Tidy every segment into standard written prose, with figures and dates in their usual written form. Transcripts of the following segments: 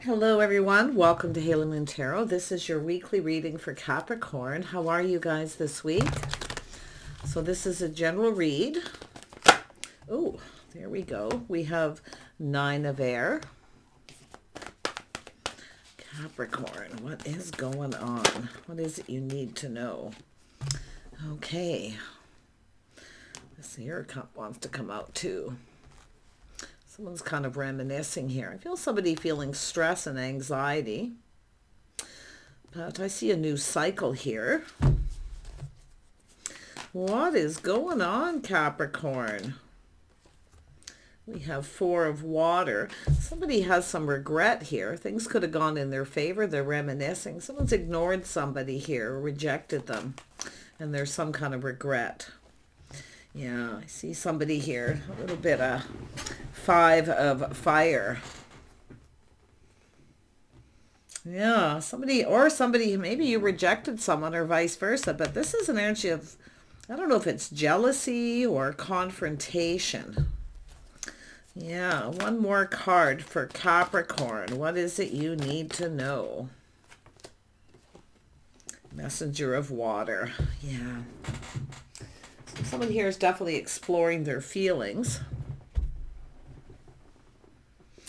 Hello everyone, welcome to Halo Moon Tarot. This is your weekly reading for Capricorn. How are you guys this week? So this is a general read. Oh, there we go. We have 9 of air. Capricorn, what is going on? What is it you need to know? Okay. This air cup wants to come out too. Someone's kind of reminiscing here. I feel somebody feeling stress and anxiety. But I see a new cycle here. What is going on, Capricorn? We have 4 of water. Somebody has some regret here. Things could have gone in their favor. They're reminiscing. Someone's ignored somebody here, rejected them. And there's some kind of regret. Yeah, I see somebody here. A little bit of 5 of fire. Yeah, somebody, maybe you rejected someone or vice versa, but this is an energy of, I don't know if it's jealousy or confrontation. Yeah, one more card for Capricorn. What is it you need to know? Messenger of water. Yeah. Someone here is definitely exploring their feelings.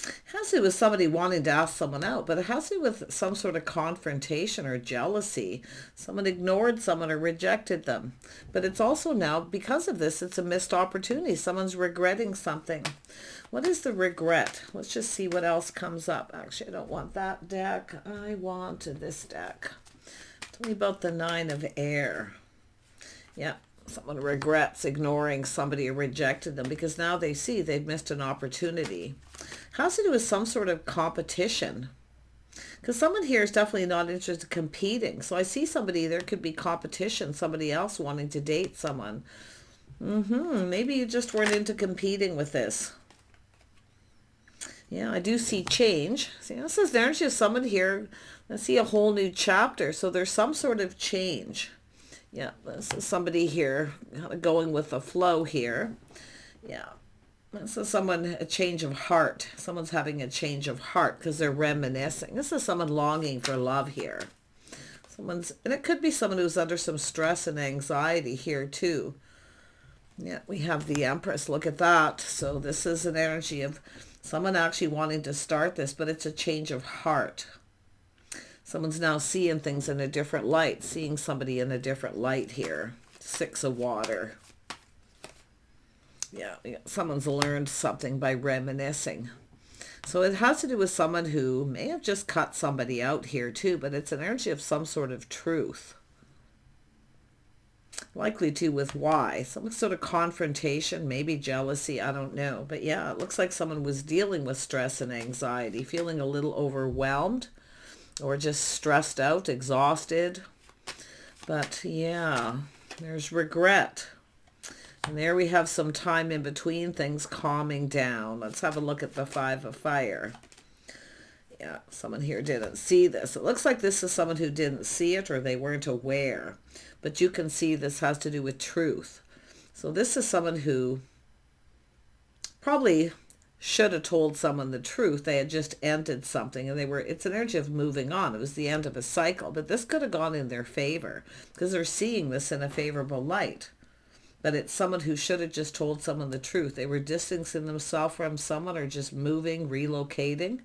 It has to do with somebody wanting to ask someone out, but it has to do with some sort of confrontation or jealousy. Someone ignored someone or rejected them. But it's also now, because of this, it's a missed opportunity. Someone's regretting something. What is the regret? Let's just see what else comes up. Actually, I don't want that deck. I want this deck. Tell me about the 9 of air. Yeah. Someone regrets ignoring somebody or rejected them because now they see they've missed an opportunity. Has to do with some sort of competition. Because someone here is definitely not interested in competing. So I see somebody, there could be competition, somebody else wanting to date someone. Maybe you just weren't into competing with this. Yeah, I do see change. See, this is the energy of someone here. I see a whole new chapter. So there's some sort of change. Yeah, this is somebody here kind of going with the flow here. Yeah, this is someone, a change of heart. Someone's having a change of heart because they're reminiscing. This is someone longing for love here. And it could be someone who's under some stress and anxiety here too. Yeah, we have the Empress. Look at that. So this is an energy of someone actually wanting to start this, but it's a change of heart. Someone's now seeing things in a different light, seeing somebody in a different light here. 6 of water. Yeah, someone's learned something by reminiscing. So it has to do with someone who may have just cut somebody out here too, but it's an energy of some sort of truth. Likely to with why. Some sort of confrontation, maybe jealousy, I don't know. But yeah, it looks like someone was dealing with stress and anxiety, feeling a little overwhelmed. Or just stressed out, exhausted. But yeah, there's regret. And there we have some time in between things calming down. Let's have a look at the 5 of fire. Yeah, someone here didn't see this. It looks like this is someone who didn't see it or they weren't aware. But you can see this has to do with truth. So this is someone who probably should have told someone the truth. They had just ended something and it's an energy of moving on. It was the end of a cycle, but this could have gone in their favor because they're seeing this in a favorable light. But it's someone who should have just told someone the truth. They were distancing themselves from someone or just moving, relocating.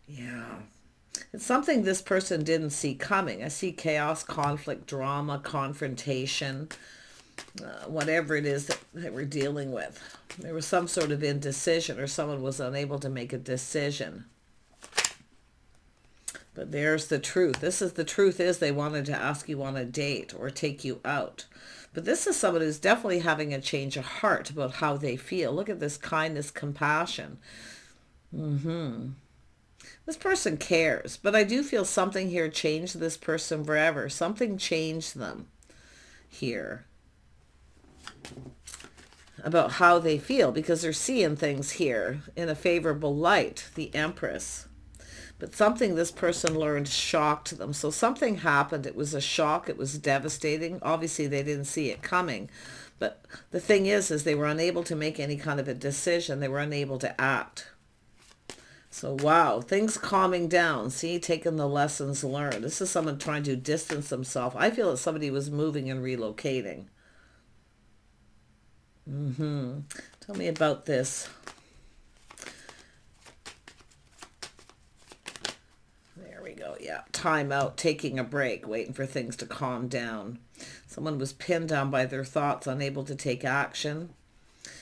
Yeah. It's something this person didn't see coming. I see chaos, conflict, drama, confrontation, whatever it is that they were dealing with. There was some sort of indecision or someone was unable to make a decision. But there's the truth. The truth is they wanted to ask you on a date or take you out. But this is someone who's definitely having a change of heart about how they feel. Look at this kindness, compassion. This person cares, but I do feel something here changed this person forever. Something changed them here about how they feel because they're seeing things here in a favorable light, the Empress. But something this person learned shocked them. So something happened. It was a shock. It was devastating. Obviously, they didn't see it coming. But the thing is they were unable to make any kind of a decision. They were unable to act. So, wow, things calming down. See, taking the lessons learned. This is someone trying to distance themselves. I feel that somebody was moving and relocating. Tell me about this. There we go. Yeah, time out, taking a break, waiting for things to calm down. Someone was pinned down by their thoughts, unable to take action.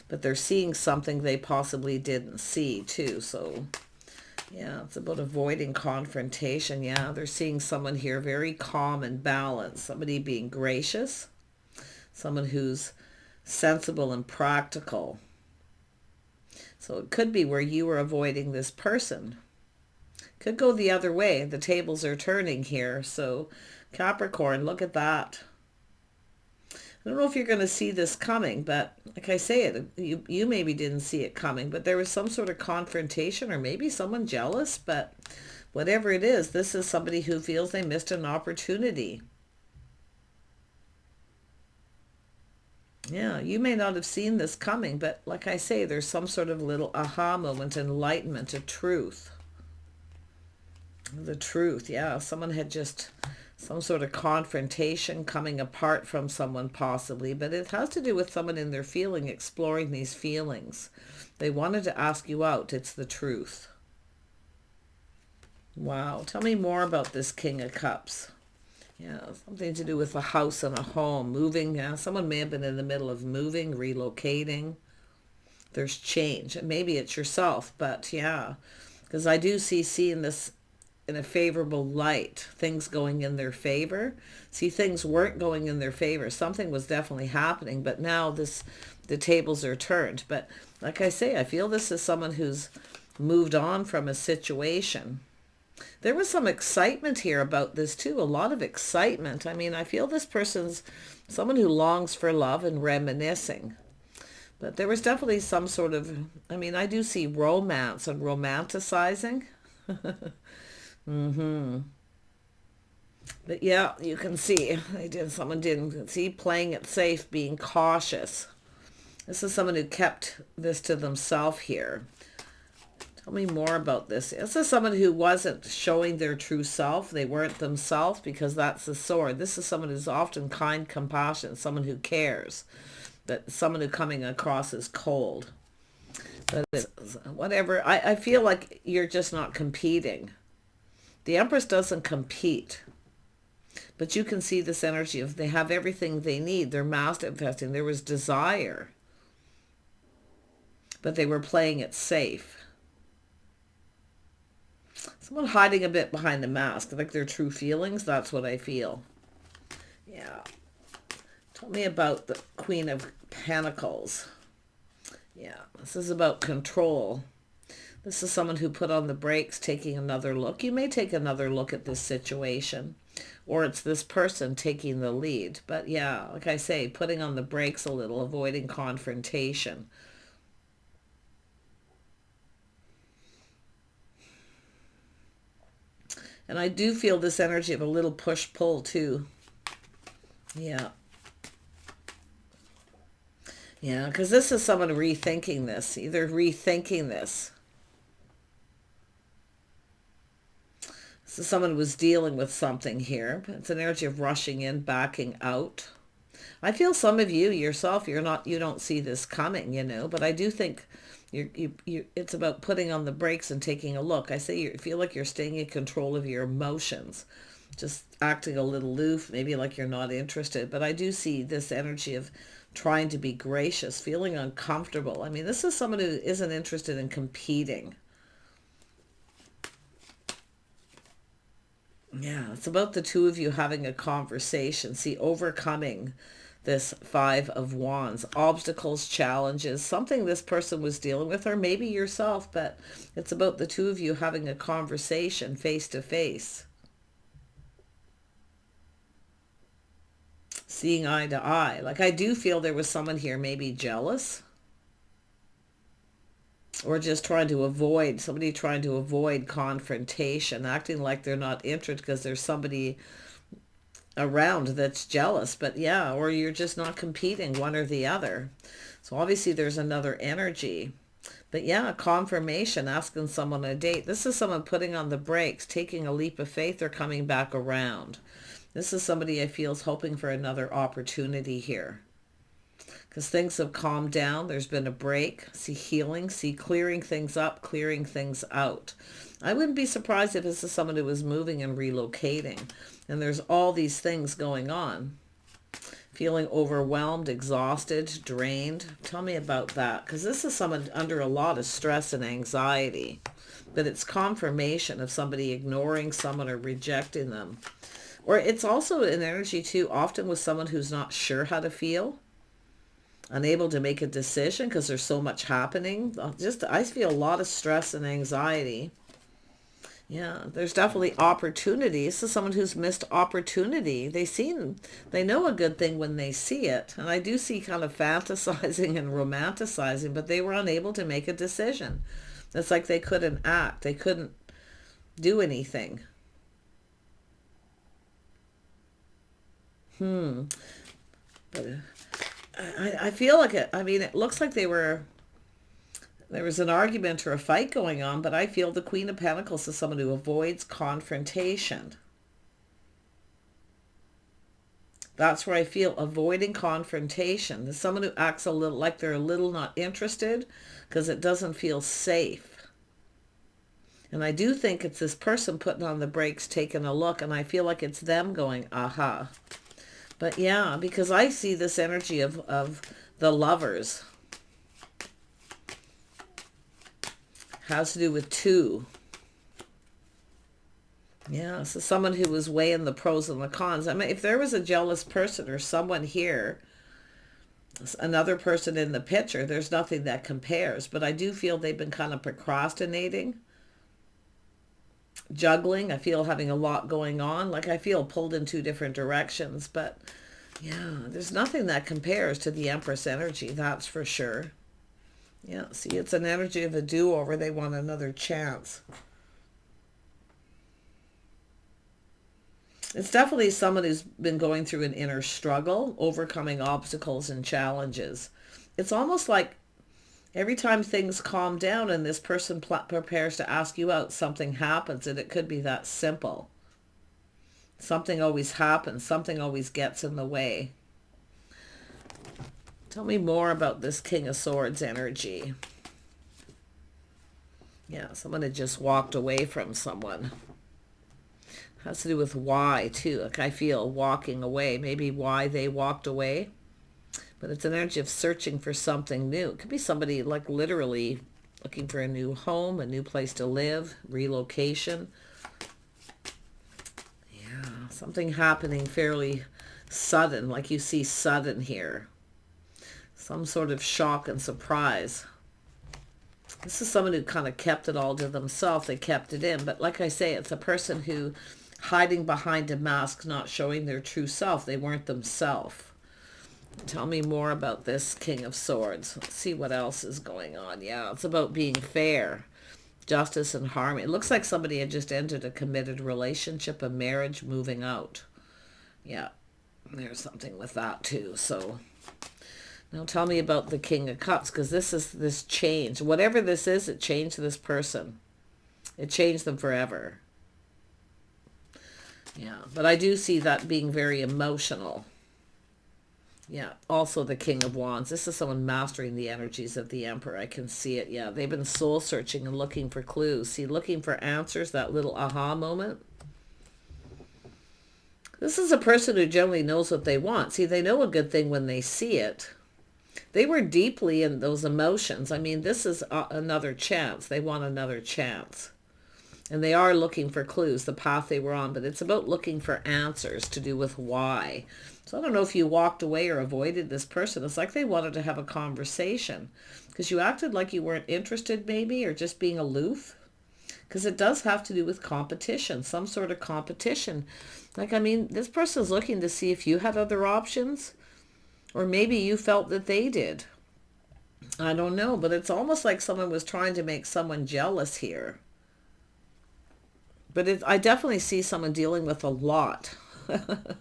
But they're seeing something they possibly didn't see, too. So, yeah, it's about avoiding confrontation. Yeah, they're seeing someone here very calm and balanced. Somebody being gracious. Someone who's sensible and practical. So it could be where you were avoiding this person. Could go the other way. The tables are turning here. So Capricorn, look at that. I don't know if you're going to see this coming, but like I say, you maybe didn't see it coming, but there was some sort of confrontation or maybe someone jealous, but whatever it is, this is somebody who feels they missed an opportunity. Yeah, you may not have seen this coming, but like I say, there's some sort of little aha moment, enlightenment, a truth. The truth, yeah. Someone had just some sort of confrontation, coming apart from someone possibly, but it has to do with someone in their feeling, exploring these feelings. They wanted to ask you out. It's the truth. Wow. Tell me more about this King of Cups. Yeah, something to do with a house and a home, moving. Yeah, someone may have been in the middle of moving, relocating. There's change. And maybe it's yourself, but yeah, because I do see seeing this in a favorable light, things going in their favor. See, things weren't going in their favor. Something was definitely happening, but now the tables are turned. But like I say, I feel this is someone who's moved on from a situation. There was some excitement here about this too, a lot of excitement. I mean, I feel this person's someone who longs for love and reminiscing. But there was definitely some sort of, I mean, I do see romance and romanticizing. But yeah, you can see someone didn't see, playing it safe, being cautious. This is someone who kept this to themselves here. Tell me more about this. This is someone who wasn't showing their true self. They weren't themselves, because that's the sword. This is someone who's often kind, compassionate, someone who cares. But someone who coming across as cold. But it's, whatever. I feel like you're just not competing. The Empress doesn't compete. But you can see this energy of they have everything they need. They're manifesting. There was desire. But they were playing it safe. Someone hiding a bit behind the mask, like their true feelings. That's what I feel. Yeah. Tell me about the Queen of Pentacles. Yeah, this is about control. This is someone who put on the brakes, taking another look. You may take another look at this situation, or it's this person taking the lead. But yeah, like I say, putting on the brakes a little, avoiding confrontation. And I do feel this energy of a little push-pull too. Yeah. Yeah, because this is someone rethinking this. Either rethinking this. This is someone who was dealing with something here. It's an energy of rushing in, backing out. I feel some of you yourself, you don't see this coming, but I do think it's about putting on the brakes and taking a look. I say you feel like you're staying in control of your emotions, just acting a little aloof, maybe like you're not interested. But I do see this energy of trying to be gracious, feeling uncomfortable. I mean, this is someone who isn't interested in competing. Yeah, it's about the two of you having a conversation. See, overcoming this Five of Wands, obstacles, challenges, something this person was dealing with, or maybe yourself, but it's about the two of you having a conversation face to face. Seeing eye to eye. Like I do feel there was someone here maybe jealous, or just somebody trying to avoid confrontation, acting like they're not interested because there's somebody around that's jealous. But yeah, or you're just not competing, one or the other. So obviously there's another energy. But yeah, confirmation, asking someone a date. This is someone putting on the brakes, taking a leap of faith, or coming back around. This is somebody I feel is hoping for another opportunity here. Because things have calmed down. There's been a break. See healing. See clearing things up, clearing things out. I wouldn't be surprised if this is someone who was moving and relocating. And there's all these things going on. Feeling overwhelmed, exhausted, drained. Tell me about that. Because this is someone under a lot of stress and anxiety. But it's confirmation of somebody ignoring someone or rejecting them. Or it's also an energy too, often with someone who's not sure how to feel. Unable to make a decision because there's so much happening. I feel a lot of stress and anxiety. Yeah, there's definitely opportunities. This is someone who's missed opportunity. They know a good thing when they see it. And I do see kind of fantasizing and romanticizing, but they were unable to make a decision. It's like they couldn't act. They couldn't do anything. But I feel like it. I mean, it looks like there was an argument or a fight going on, but I feel the Queen of Pentacles is someone who avoids confrontation. That's where I feel avoiding confrontation. There's someone who acts a little like they're a little not interested because it doesn't feel safe. And I do think it's this person putting on the brakes, taking a look, and I feel like it's them going, aha. But yeah, because I see this energy of the Lovers. Has to do with two. Yeah, so someone who was weighing the pros and the cons. I mean, if there was a jealous person or someone here, another person in the picture, there's nothing that compares. But I do feel they've been kind of procrastinating. Juggling. I feel having a lot going on. Like I feel pulled in two different directions. But yeah, there's nothing that compares to the Empress energy. That's for sure. Yeah, see, it's an energy of a do-over. They want another chance. It's definitely someone who's been going through an inner struggle, overcoming obstacles and challenges. It's almost like every time things calm down and this person prepares to ask you out, something happens, and it could be that simple. Something always happens. Something always gets in the way. Tell me more about this King of Swords energy. Yeah, someone had just walked away from someone. Has to do with why, too. Like I feel walking away. Maybe why they walked away. But it's an energy of searching for something new. It could be somebody like literally looking for a new home, a new place to live, relocation. Yeah, something happening fairly sudden, like you see sudden here. Some sort of shock and surprise. This is someone who kind of kept it all to themselves. They kept it in. But like I say, it's a person who hiding behind a mask, not showing their true self. They weren't themselves. Tell me more about this King of Swords. Let's see what else is going on. Yeah, it's about being fair. Justice and harmony. It looks like somebody had just entered a committed relationship, a marriage, moving out. Yeah, there's something with that too. So now tell me about the King of Cups, because this is this change. Whatever this is, it changed this person. It changed them forever. Yeah, but I do see that being very emotional. Yeah, also the King of Wands. This is someone mastering the energies of the Emperor. I can see it. Yeah, they've been soul searching and looking for clues. See, looking for answers, that little aha moment. This is a person who generally knows what they want. See, they know a good thing when they see it. They were deeply in those emotions. I mean, this is another chance. They want another chance. And they are looking for clues, the path they were on. But it's about looking for answers to do with why. So I don't know if you walked away or avoided this person. It's like they wanted to have a conversation. Because you acted like you weren't interested maybe, or just being aloof. Because it does have to do with competition. Some sort of competition. Like, I mean, this person's looking to see if you had other options. Or maybe you felt that they did. I don't know. But it's almost like someone was trying to make someone jealous here. But I definitely see someone dealing with a lot. But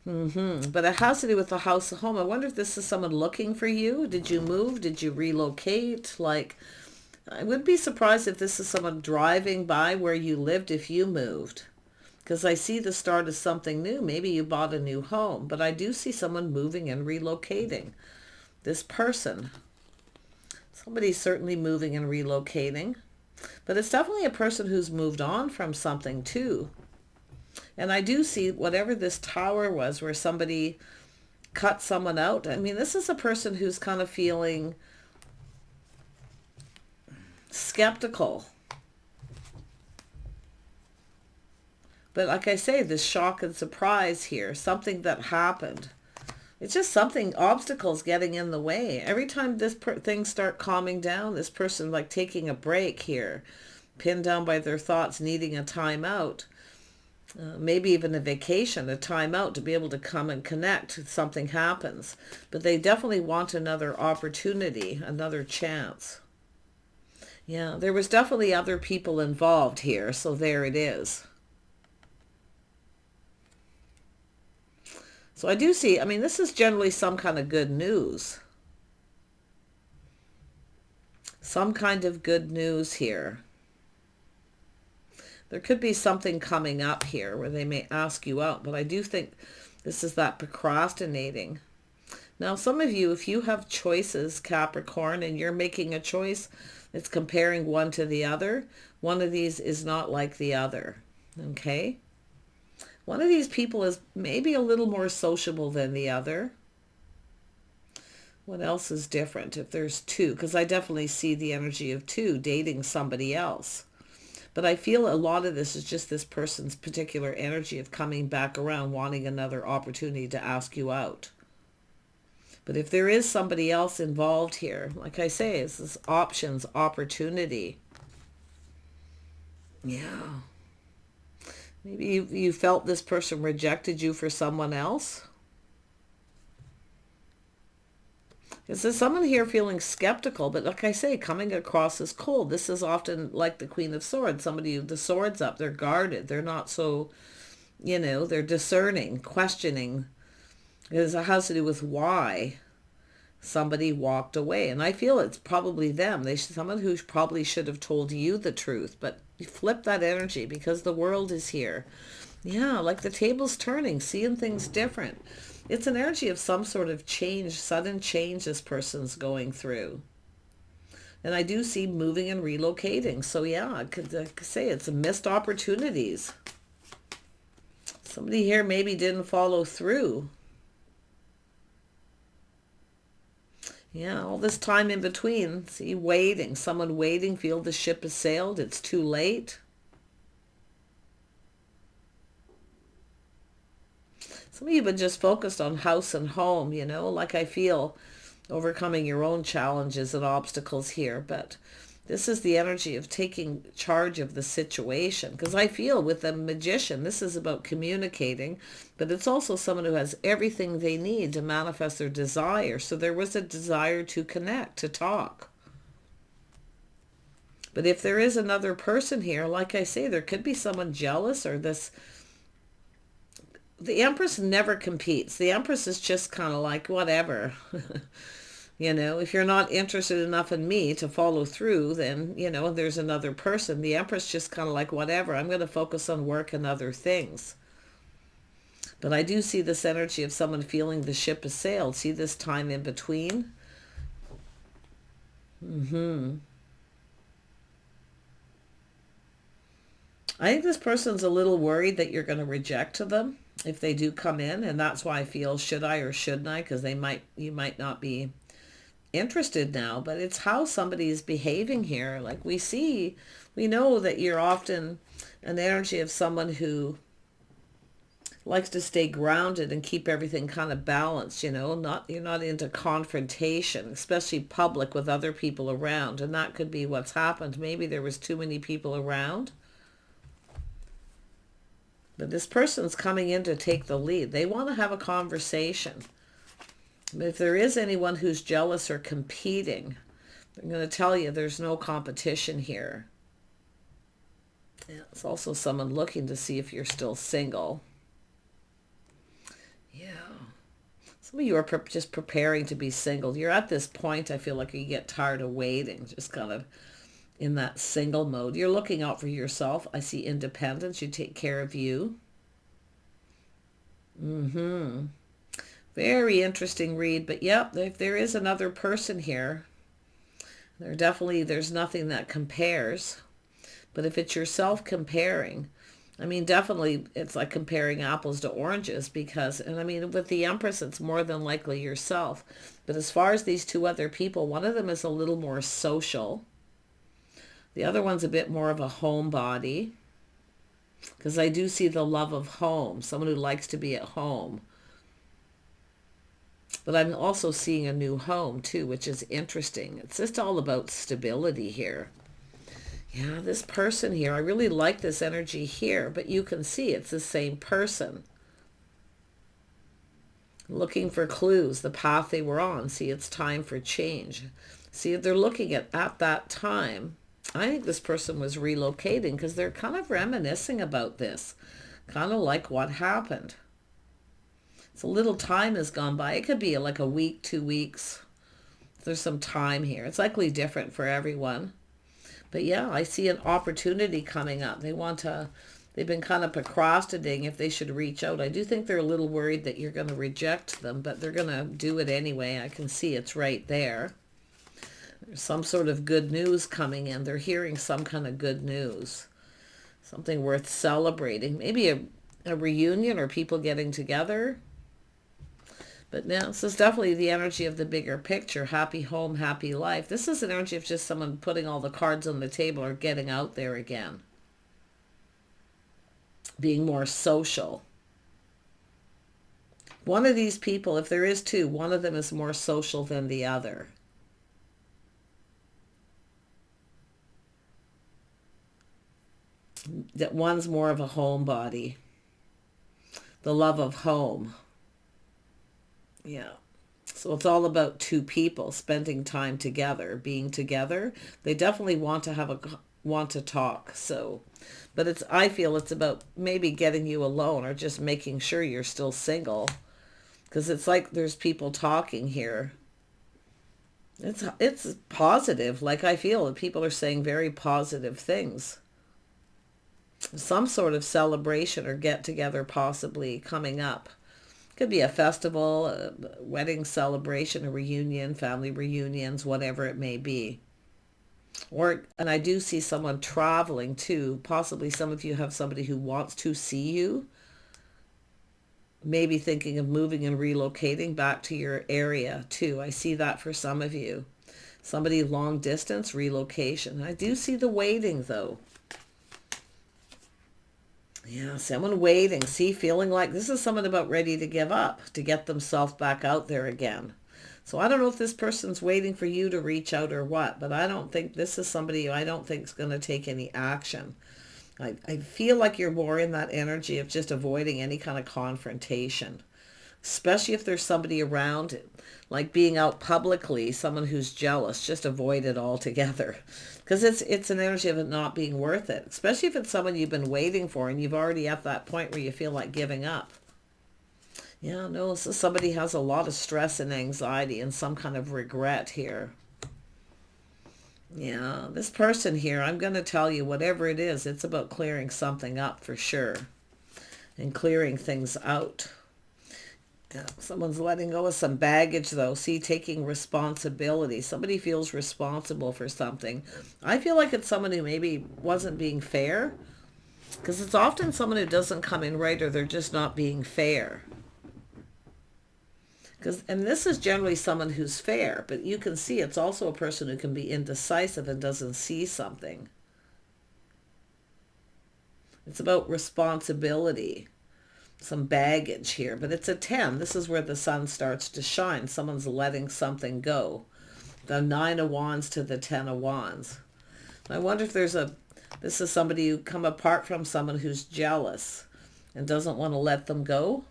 it has to do with the house and home. I wonder if this is someone looking for you. Did you move? Did you relocate? Like, I would be surprised if this is someone driving by where you lived if you moved. Because I see the start of something new. Maybe you bought a new home. But I do see someone moving and relocating. This person. Somebody's certainly moving and relocating. But it's definitely a person who's moved on from something too. And I do see whatever this tower was where somebody cut someone out. I mean, this is a person who's kind of feeling skeptical. But like I say, this shock and surprise here, something that happened. It's just something, obstacles getting in the way. Every time this things start calming down, this person like taking a break here, pinned down by their thoughts, needing a time out. Maybe even a vacation, a time out to be able to come and connect if something happens. But they definitely want another opportunity, another chance. Yeah, there was definitely other people involved here, so there it is. So I do see, I mean, this is generally some kind of good news. Some kind of good news here. There could be something coming up here where they may ask you out, but I do think this is that procrastinating. Now, some of you, if you have choices, Capricorn, and you're making a choice, it's comparing one to the other. One of these is not like the other, okay? One of these people is maybe a little more sociable than the other. What else is different if there's two? Because I definitely see the energy of two dating somebody else. But I feel a lot of this is just this person's particular energy of coming back around, wanting another opportunity to ask you out. But if there is somebody else involved here, like I say, it's this options, opportunity. Yeah. Maybe you felt this person rejected you for someone else. Is there someone here feeling skeptical, but like I say, coming across as cold? This is often like the Queen of Swords. Somebody with the swords up, they're guarded. They're not so, they're discerning, questioning. It has to do with why somebody walked away. And I feel it's probably them. Someone who probably should have told you the truth, but you flip that energy because the world is here. Yeah, like the table's turning, seeing things different. It's an energy of some sort of change, sudden change this person's going through. And I do see moving and relocating. So yeah, I could say it's missed opportunities. Somebody here maybe didn't follow through. Yeah, all this time in between. See, waiting. Someone waiting, feel the ship has sailed. It's too late. Some of you have been just focused on house and home, like I feel overcoming your own challenges and obstacles here. But this is the energy of taking charge of the situation. Because I feel with the Magician, this is about communicating, but it's also someone who has everything they need to manifest their desire. So there was a desire to connect, to talk. But if there is another person here, like I say, there could be someone jealous or this. The Empress never competes. The Empress is just kind of like, whatever. If you're not interested enough in me to follow through, then, there's another person. The Empress just kind of like, whatever. I'm going to focus on work and other things. But I do see this energy of someone feeling the ship has sailed. See this time in between? I think this person's a little worried that you're going to reject them if they do come in, and that's why I feel should I or shouldn't I, because you might not be interested now, but it's how somebody is behaving here. Like we know that you're often an energy of someone who likes to stay grounded and keep everything kind of balanced, you're not into confrontation, especially public with other people around, and that could be what's happened. Maybe there was too many people around. But this person's coming in to take the lead. They want to have a conversation. But if there is anyone who's jealous or competing, I'm going to tell you there's no competition here. Yeah, it's also someone looking to see if you're still single. Yeah. Some of you are just preparing to be single. You're at this point, I feel like you get tired of waiting. Just kind of in that single mode. You're looking out for yourself. I see independence. You take care of you. Very interesting read. But yep, if there is another person here, there's nothing that compares. But if it's yourself comparing, I mean, definitely it's like comparing apples to oranges because, and I mean, with the Empress, it's more than likely yourself. But as far as these two other people, one of them is a little more social. The other one's a bit more of a homebody because I do see the love of home, someone who likes to be at home. But I'm also seeing a new home too, which is interesting. It's just all about stability here. Yeah, this person here, I really like this energy here, but you can see it's the same person. Looking for clues, the path they were on. See, it's time for change. See, they're looking at that time. I think this person was relocating because they're kind of reminiscing about this. Kind of like what happened. So little time has gone by. It could be like a week, 2 weeks. There's some time here. It's likely different for everyone. But yeah, I see an opportunity coming up. They've been kind of procrastinating if they should reach out. I do think they're a little worried that you're going to reject them, but they're going to do it anyway. I can see it's right there. There's some sort of good news coming in. They're hearing some kind of good news. Something worth celebrating. Maybe a reunion or people getting together. But now, this is definitely the energy of the bigger picture. Happy home, happy life. This is an energy of just someone putting all the cards on the table or getting out there again. Being more social. One of these people, if there is two, one of them is more social than the other. That one's more of a homebody. The love of home. Yeah. So it's all about two people spending time together, being together. They definitely want to talk. So, but I feel it's about maybe getting you alone or just making sure you're still single, because it's like there's people talking here. It's positive. Like I feel that people are saying very positive things. Some sort of celebration or get together possibly coming up. Could be a festival, a wedding celebration, a reunion, family reunions, whatever it may be. And I do see someone traveling too. Possibly some of you have somebody who wants to see you. Maybe thinking of moving and relocating back to your area too. I see that for some of you. Somebody long distance relocation. I do see the waiting though. Yeah, someone waiting. See, feeling like this is someone about ready to give up, to get themselves back out there again. So I don't know if this person's waiting for you to reach out or what, but I don't think this is somebody I don't think is going to take any action. I feel like you're more in that energy of just avoiding any kind of confrontation, especially if there's somebody around, like being out publicly, someone who's jealous. Just avoid it altogether, because it's an energy of it not being worth it, especially if it's someone you've been waiting for and you've already at that point where you feel like giving up. Yeah, no, so somebody has a lot of stress and anxiety and some kind of regret here. Yeah, this person here, I'm going to tell you, whatever it is, it's about clearing something up for sure and clearing things out. Yeah, someone's letting go of some baggage though. See, taking responsibility. Somebody feels responsible for something. I feel like it's someone who maybe wasn't being fair, because it's often someone who doesn't come in right, or they're just not being fair. And this is generally someone who's fair, but you can see it's also a person who can be indecisive and doesn't see something. It's about responsibility, some baggage here, but it's a 10. This is where the sun starts to shine. Someone's letting something go. The 9 of Wands to the 10 of Wands. I wonder if this is somebody who come apart from someone who's jealous and doesn't want to let them go.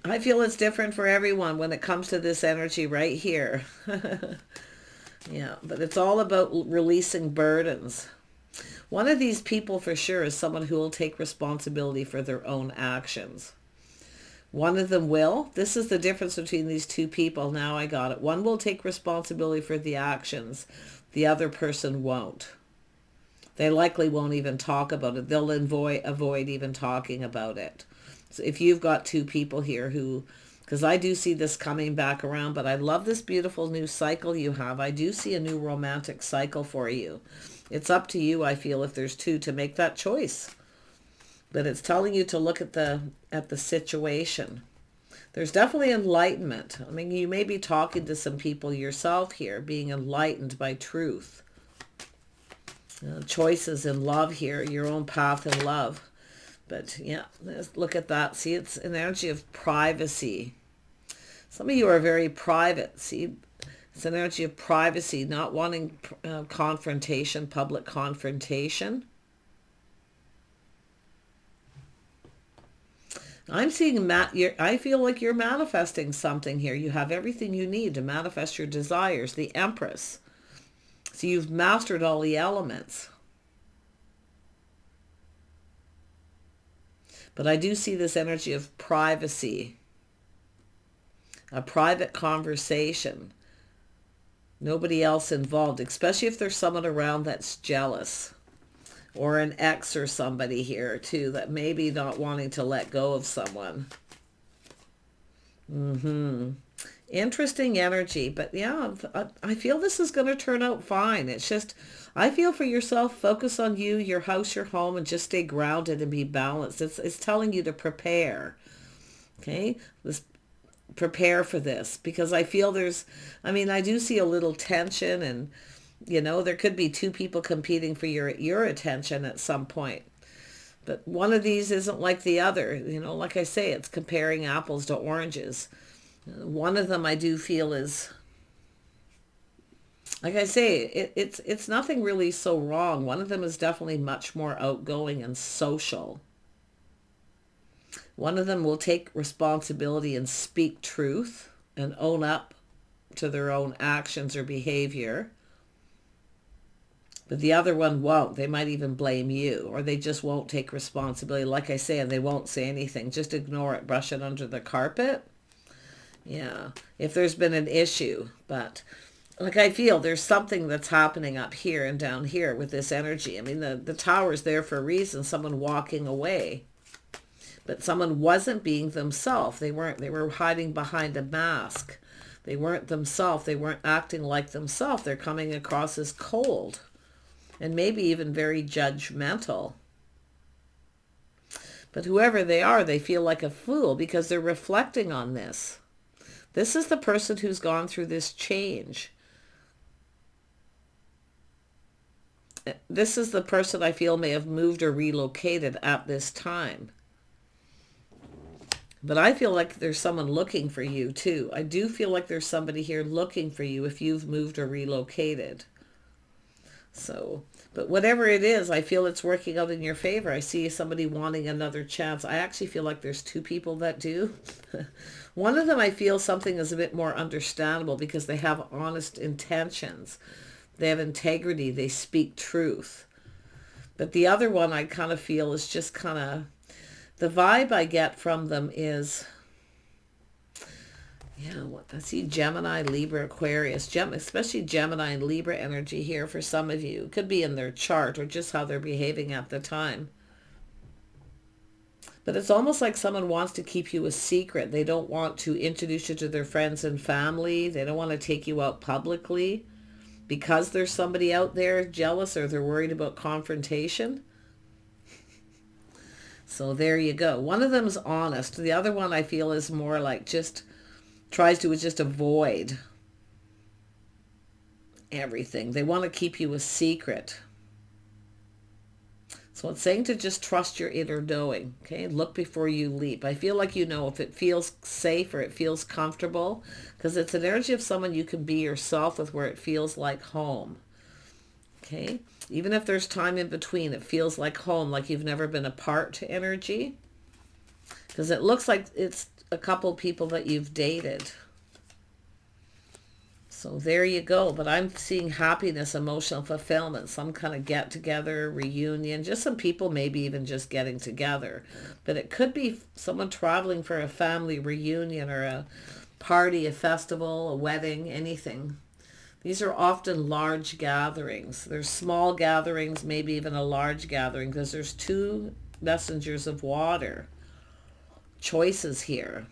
I feel it's different for everyone when it comes to this energy right here. Yeah, but it's all about releasing burdens. One of these people for sure is someone who will take responsibility for their own actions. One of them will. This is the difference between these two people. Now I got it. One will take responsibility for the actions. The other person won't. They likely won't even talk about it. They'll avoid even talking about it. So if you've got two people here who, because I do see this coming back around, but I love this beautiful new cycle you have. I do see a new romantic cycle for you. It's up to you, I feel, if there's two, to make that choice. But it's telling you to look at the situation. There's definitely enlightenment. I mean, you may be talking to some people yourself here, being enlightened by truth. Choices in love here, your own path in love. But yeah, let's look at that. See, it's an energy of privacy. Some of you are very private. See, it's an energy of privacy, not wanting confrontation, public confrontation. I'm seeing I feel like you're manifesting something here. You have everything you need to manifest your desires. The Empress. So you've mastered all the elements. But I do see this energy of privacy. A private conversation. Nobody else involved, especially if there's someone around that's jealous. Or an ex or somebody here too that may be not wanting to let go of someone. Interesting energy. But yeah, I feel this is going to turn out fine. It's just, I feel for yourself, focus on you, your house, your home, and just stay grounded and be balanced. It's telling you to prepare. Okay? Prepare for this, because I feel I do see a little tension, and there could be two people competing for your attention at some point. But one of these isn't like the other. Like I say, it's comparing apples to oranges. One of them I do feel is, like I say, it's nothing really so wrong. One of them is definitely much more outgoing and social. One of them will take responsibility and speak truth and own up to their own actions or behavior. But the other one won't. They might even blame you, or they just won't take responsibility. Like I say, and they won't say anything. Just ignore it, brush it under the carpet. Yeah, if there's been an issue. But like I feel there's something that's happening up here and down here with this energy. I mean, the tower's there for a reason, someone walking away. But someone wasn't being themselves. They were hiding behind a mask. They weren't themselves. They weren't acting like themselves. They're coming across as cold and maybe even very judgmental. But whoever they are, they feel like a fool because they're reflecting on this. This is the person who's gone through this change. This is the person I feel may have moved or relocated at this time. But I feel like there's someone looking for you too. I do feel like there's somebody here looking for you if you've moved or relocated. So, but whatever it is, I feel it's working out in your favor. I see somebody wanting another chance. I actually feel like there's two people that do. One of them, I feel something is a bit more understandable because they have honest intentions. They have integrity. They speak truth. But the other one I kind of feel is just kind of, the vibe I get from them is, I see Gemini, Libra, Aquarius, especially Gemini and Libra energy here for some of you. It could be in their chart or just how they're behaving at the time. But it's almost like someone wants to keep you a secret. They don't want to introduce you to their friends and family. They don't want to take you out publicly because there's somebody out there jealous or they're worried about confrontation. So there you go. One of them is honest. The other one I feel is more like just tries to just avoid everything. They want to keep you a secret. So it's saying to just trust your inner knowing. Okay, look before you leap. I feel like if it feels safe or it feels comfortable, because it's an energy of someone you can be yourself with where it feels like home. Okay, even if there's time in between, it feels like home, like you've never been apart to energy. Because it looks like it's a couple people that you've dated. So there you go. But I'm seeing happiness, emotional fulfillment, some kind of get together, reunion, just some people maybe even just getting together. But it could be someone traveling for a family reunion or a party, a festival, a wedding, anything. These are often large gatherings. There's small gatherings, maybe even a large gathering, because there's two messengers of water. Choices here.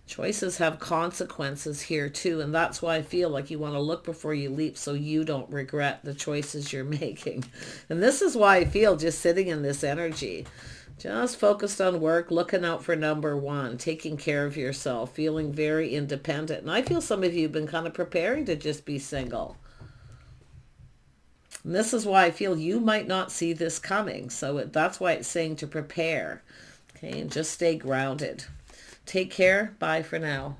Choices have consequences here too, and that's why I feel like you want to look before you leap so you don't regret the choices you're making. And this is why I feel just sitting in this energy, just focused on work, looking out for number one, taking care of yourself, feeling very independent. And I feel some of you have been kind of preparing to just be single. And this is why I feel you might not see this coming. So that's why it's saying to prepare. Okay, and just stay grounded. Take care. Bye for now.